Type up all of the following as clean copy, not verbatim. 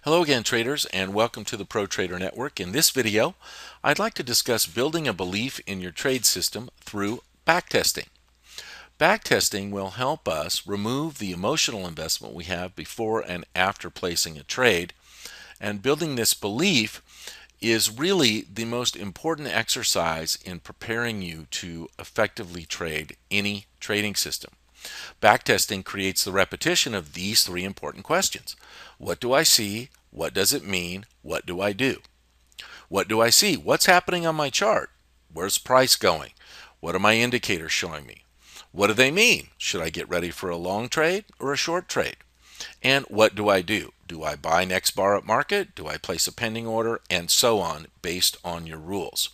Hello again, traders, and welcome to the Pro Trader Network. In this video, I'd like to discuss building a belief in your trade system through backtesting. Backtesting will help us remove the emotional investment we have before and after placing a trade, and building this belief is really the most important exercise in preparing you to effectively trade any trading system. Backtesting creates the repetition of these three important questions. What do I see? What does it mean? What do I do? What do I see? What's happening on my chart? Where's price going? What are my indicators showing me? What do they mean? Should I get ready for a long trade or a short trade? And what do I do? Do I buy next bar up market? Do I place a pending order? And so on, based on your rules.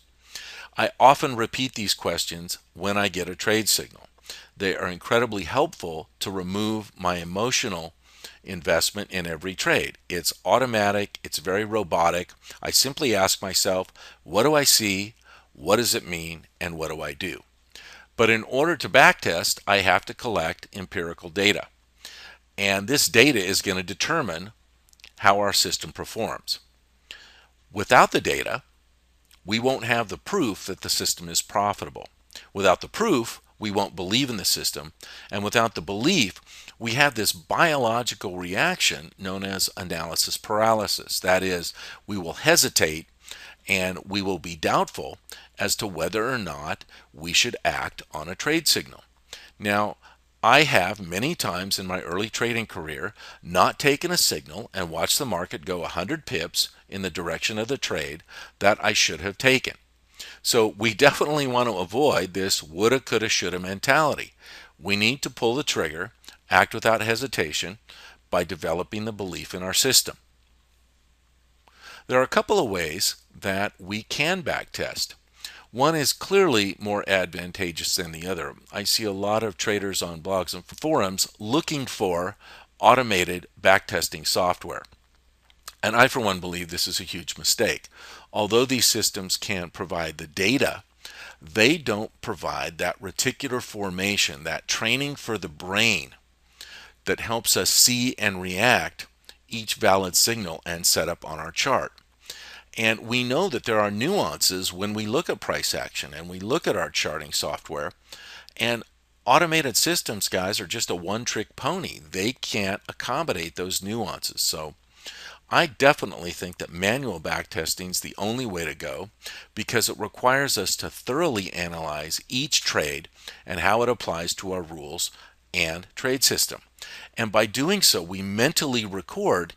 I often repeat these questions when I get a trade signal. They are incredibly helpful to remove my emotional investment in every trade. It's automatic, it's very robotic. I simply ask myself, what do I see? What does it mean? And what do I do? But in order to backtest, I have to collect empirical data. And this data is going to determine how our system performs. Without the data, we won't have the proof that the system is profitable. Without the proof, we won't believe in the system. And without the belief, we have this biological reaction known as analysis paralysis. That is, we will hesitate and we will be doubtful as to whether or not we should act on a trade signal. Now, I have many times in my early trading career not taken a signal and watched the market go 100 pips in the direction of the trade that I should have taken. So we definitely want to avoid this woulda, coulda, shoulda mentality. We need to pull the trigger, act without hesitation by developing the belief in our system. There are a couple of ways that we can backtest. One is clearly more advantageous than the other. I see a lot of traders on blogs and forums looking for automated backtesting software. And I, for one, believe this is a huge mistake. Although these systems can provide the data, they don't provide that reticular formation, that training for the brain that helps us see and react each valid signal and setup on our chart. And we know that there are nuances when we look at price action and we look at our charting software. And automated systems, guys, are just a one-trick pony. They can't accommodate those nuances. So I definitely think that manual backtesting is the only way to go because it requires us to thoroughly analyze each trade and how it applies to our rules and trade system. And by doing so, we mentally record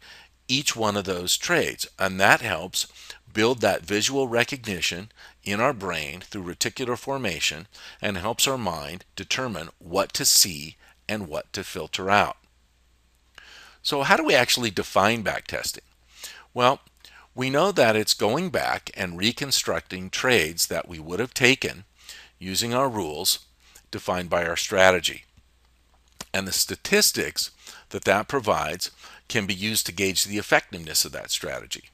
each one of those trades, and that helps build that visual recognition in our brain through reticular formation and helps our mind determine what to see and what to filter out. So how do we actually define backtesting? Well, we know that it's going back and reconstructing trades that we would have taken using our rules defined by our strategy. And the statistics that provides can be used to gauge the effectiveness of that strategy.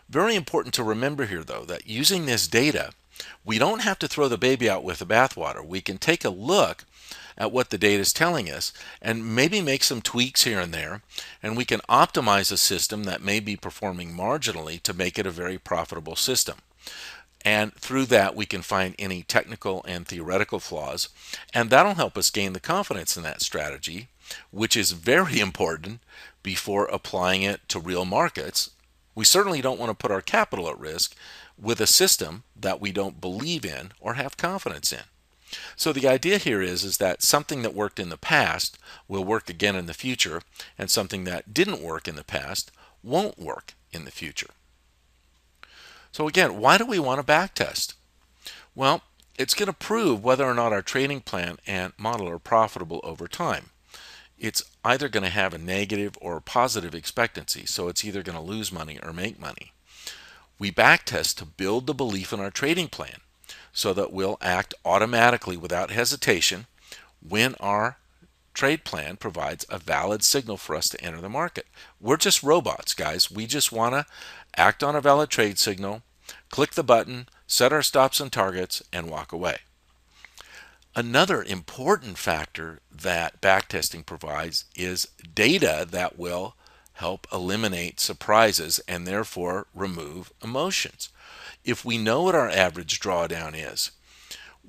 Very important to remember here, though, that using this data, we don't have to throw the baby out with the bathwater. We can take a look at what the data is telling us and maybe make some tweaks here and there, and we can optimize a system that may be performing marginally to make it a very profitable system. And through that, we can find any technical and theoretical flaws, and that'll help us gain the confidence in that strategy, which is very important before applying it to real markets. We certainly don't want to put our capital at risk with a system that we don't believe in or have confidence in. So the idea here is that something that worked in the past will work again in the future, and something that didn't work in the past won't work in the future. So again, why do we want to backtest? Well, it's going to prove whether or not our trading plan and model are profitable over time. It's either going to have a negative or a positive expectancy, so it's either going to lose money or make money. We backtest to build the belief in our trading plan so that we'll act automatically without hesitation when our trade plan provides a valid signal for us to enter the market. We're just robots, guys. We just want to act on a valid trade signal, click the button, set our stops and targets, and walk away. Another important factor that backtesting provides is data that will help eliminate surprises and therefore remove emotions. If we know what our average drawdown is,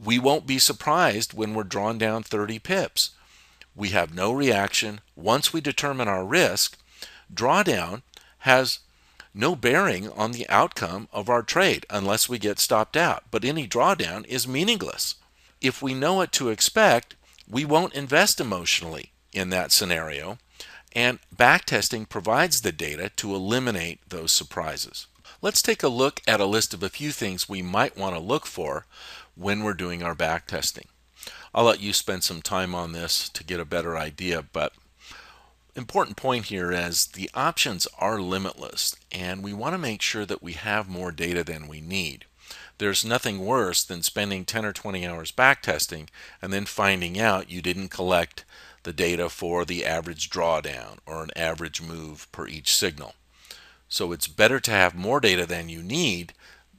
we won't be surprised when we're drawn down 30 pips. We have no reaction. Once we determine our risk, drawdown has no bearing on the outcome of our trade unless we get stopped out, but any drawdown is meaningless. If we know what to expect, we won't invest emotionally in that scenario, and backtesting provides the data to eliminate those surprises. Let's take a look at a list of a few things we might want to look for when we're doing our backtesting. I'll let you spend some time on this to get a better idea, but important point here is the options are limitless, and we want to make sure that we have more data than we need. There's nothing worse than spending 10 or 20 hours backtesting and then finding out you didn't collect the data for the average drawdown or an average move per each signal. So it's better to have more data than you need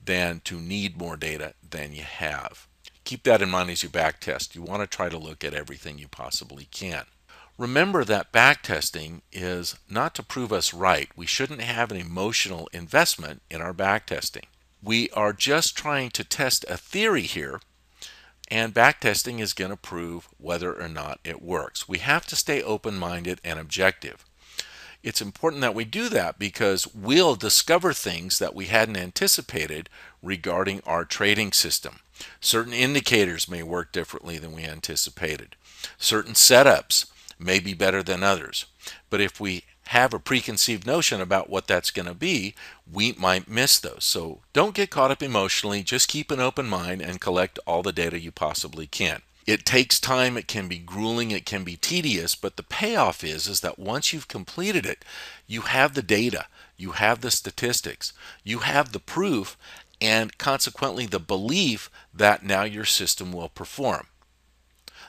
than to need more data than you have. Keep that in mind as you backtest. You want to try to look at everything you possibly can. Remember that backtesting is not to prove us right. We shouldn't have an emotional investment in our backtesting. We are just trying to test a theory here, and backtesting is going to prove whether or not it works. We have to stay open-minded and objective. It's important that we do that because we'll discover things that we hadn't anticipated regarding our trading system. Certain indicators may work differently than we anticipated. Certain setups may be better than others. But if we have a preconceived notion about what that's going to be, we might miss those. So don't get caught up emotionally. Just keep an open mind and collect all the data you possibly can. It takes time, it can be grueling, it can be tedious, but the payoff is that once you've completed it, you have the data, you have the statistics, you have the proof, and consequently the belief that now your system will perform.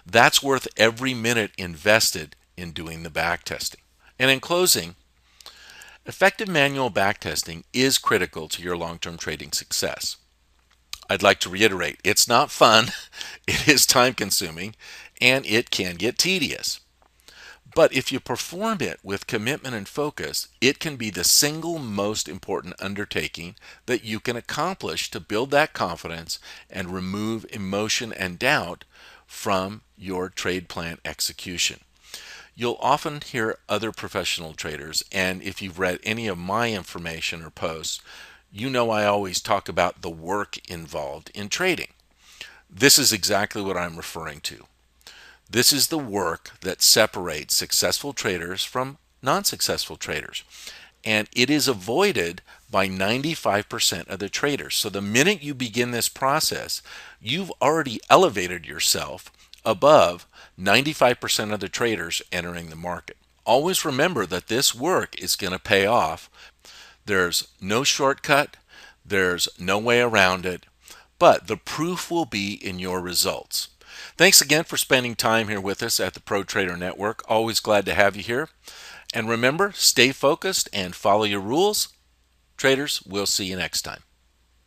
That's worth every minute invested in doing the backtesting. And in closing, effective manual backtesting is critical to your long-term trading success. I'd like to reiterate, it's not fun, it is time consuming, and it can get tedious. But if you perform it with commitment and focus, it can be the single most important undertaking that you can accomplish to build that confidence and remove emotion and doubt from your trade plan execution. You'll often hear other professional traders, and if you've read any of my information or posts, you know I always talk about the work involved in trading. This is exactly what I'm referring to. This is the work that separates successful traders from non-successful traders. And it is avoided by 95% of the traders. So the minute you begin this process, you've already elevated yourself above 95% of the traders entering the market. Always remember that this work is going to pay off. There's no shortcut, there's no way around it, but the proof will be in your results. Thanks again for spending time here with us at the Pro Trader Network. Always glad to have you here. And remember, stay focused and follow your rules. Traders, we'll see you next time.